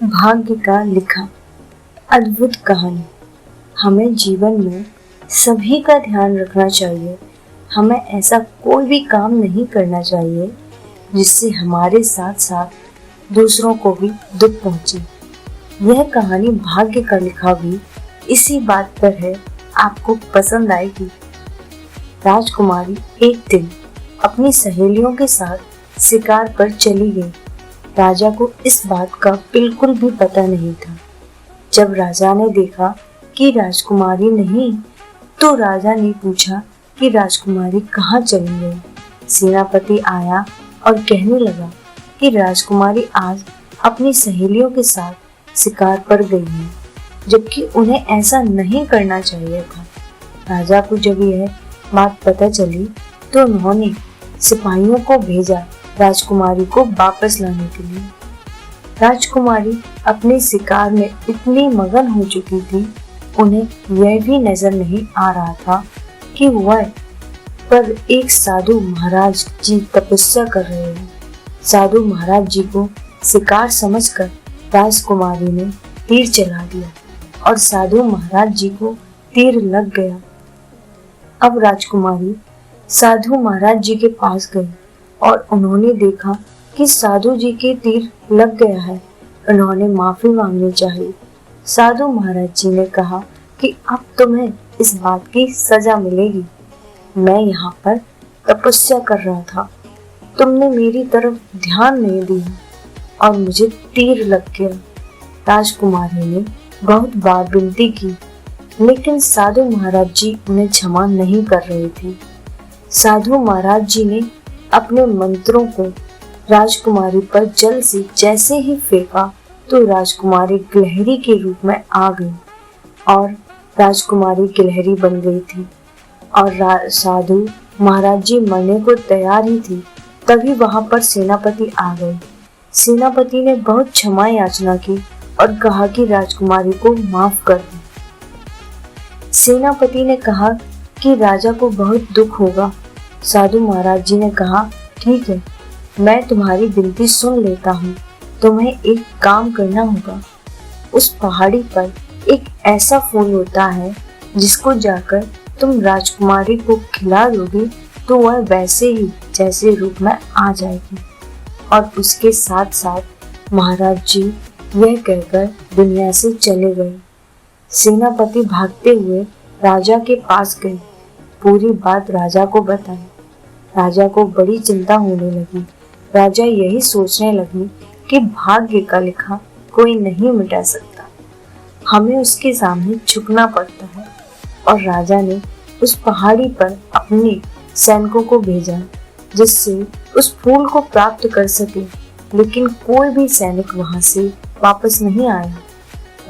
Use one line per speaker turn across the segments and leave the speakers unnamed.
भाग्य का लिखा अद्भुत कहानी। हमें जीवन में सभी का ध्यान रखना चाहिए। हमें ऐसा कोई भी काम नहीं करना चाहिए जिससे हमारे साथ साथ दूसरों को भी दुख पहुंचे। यह कहानी भाग्य का लिखा भी इसी बात पर है, आपको पसंद आएगी। राजकुमारी एक दिन अपनी सहेलियों के साथ शिकार पर चली गई। राजा को इस बात का बिल्कुल भी पता नहीं था। जब राजा ने देखा कि राजकुमारी नहीं, तो राजा ने पूछा कि राजकुमारी कहाँ चली गई। सेनापति आया और कहने लगा कि राजकुमारी आज अपनी सहेलियों के साथ शिकार पर गई है, जबकि उन्हें ऐसा नहीं करना चाहिए था। राजा को जब यह बात पता चली तो उन्होंने सिपाहियों को भेजा राजकुमारी को वापस लाने के लिए। राजकुमारी अपने शिकार में इतनी मगन हो चुकी थी, उन्हें यह भी नजर नहीं आ रहा था कि वह पर एक साधु महाराज जी तपस्या कर रहे हैं। साधु महाराज जी को शिकार समझकर राजकुमारी ने तीर चला दिया और साधु महाराज जी को तीर लग गया। अब राजकुमारी साधु महाराज जी के पास गई और उन्होंने देखा कि साधु जी के तीर लग गया है। उन्होंने माफी मांगनी चाहिए। साधु महाराज जी ने कहा कि अब तुम्हें इस बात की सजा मिलेगी। मैं यहाँ पर तपस्या कर रहा था, तुमने मेरी तरफ ध्यान नहीं दिया और मुझे तीर लग गया। राजकुमारी ने बहुत बार विनती की, लेकिन साधु महाराज जी उन्हें क्षमा नहीं कर रहे थे। साधु महाराज जी ने अपने मंत्रों को राजकुमारी पर जल से जैसे ही फेंका तो राजकुमारी गिलहरी के रूप में आ गई और राजकुमारी गिलहरी बन गई थी। और साधु महाराज जी मरने को तैयार ही थी, तभी वहां पर सेनापति आ गए। सेनापति ने बहुत क्षमा याचना की और कहा कि राजकुमारी को माफ कर दे। सेनापति ने कहा कि राजा को बहुत दुख होगा। साधु महाराज जी ने कहा, ठीक है, मैं तुम्हारी विनती सुन लेता हूँ। तुम्हें एक काम करना होगा। उस पहाड़ी पर एक ऐसा फूल होता है जिसको जाकर तुम राजकुमारी को खिला दोगे तो वह वैसे ही जैसे रूप में आ जाएगी। और उसके साथ साथ महाराज जी यह कहकर दुनिया से चले गए। सेनापति भागते हुए राजा के पास गए, पूरी बात राजा को बताई। राजा को बड़ी चिंता होने लगी। राजा यही सोचने लगी कि भाग्य का लिखा कोई नहीं मिटा सकता, हमें उसके सामने झुकना पड़ता है। और राजा ने उस पहाड़ी पर अपने सैनिकों को भेजा जिससे उस फूल को प्राप्त कर सके, लेकिन कोई भी सैनिक वहां से वापस नहीं आया।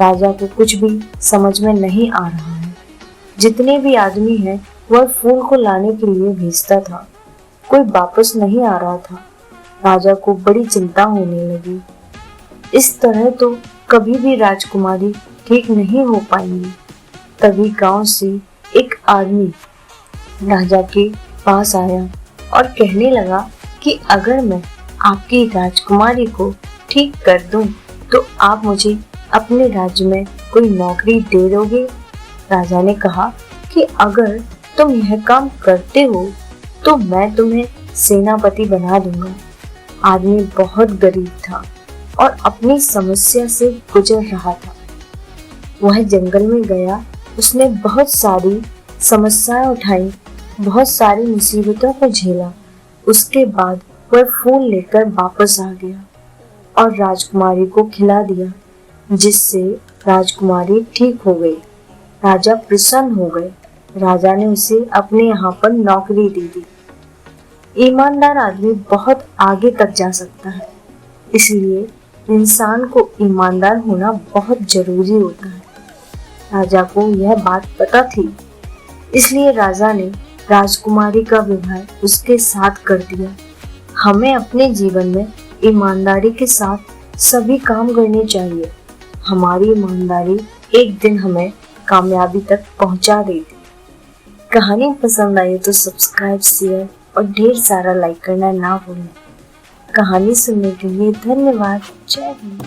राजा को कुछ भी समझ में नहीं आ रहा है। जितने भी आदमी हैं वह फूल को लाने के लिए भेजता था, कोई वापस नहीं आ रहा था। राजा को बड़ी चिंता होने लगी। इस तरह तो कभी भी राजकुमारी ठीक नहीं हो पाएंगी। तभी गांव से एक आदमी राजा के पास आया और कहने लगा कि अगर मैं आपकी राजकुमारी को ठीक कर दूं तो आप मुझे अपने राज्य में कोई नौकरी दे दोगे। राजा ने कहा कि अगर तुम यह काम करते हो तो मैं तुम्हें सेनापति बना दूंगा। आदमी बहुत गरीब था और अपनी समस्या से गुजर रहा था। वह जंगल में गया, उसने बहुत सारी समस्याएं उठाई, बहुत सारी मुसीबतों को झेला। उसके बाद वह फूल लेकर वापस आ गया और राजकुमारी को खिला दिया, जिससे राजकुमारी ठीक हो गई। राजा प्रसन्न हो गए। राजा ने उसे अपने यहाँ पर नौकरी दे दी। ईमानदार आदमी बहुत आगे तक जा सकता है, इसलिए इंसान को ईमानदार होना बहुत जरूरी होता है। राजा को यह बात पता थी, इसलिए राजा ने राजकुमारी का विवाह उसके साथ कर दिया। हमें अपने जीवन में ईमानदारी के साथ सभी काम करने चाहिए। हमारी ईमानदारी एक दिन हमें कामयाबी तक पहुंचा देगी। कहानी पसंद आई तो सब्सक्राइब, शेयर और ढेर सारा लाइक करना ना भूलें। कहानी सुनने के लिए धन्यवाद। जय हिंद।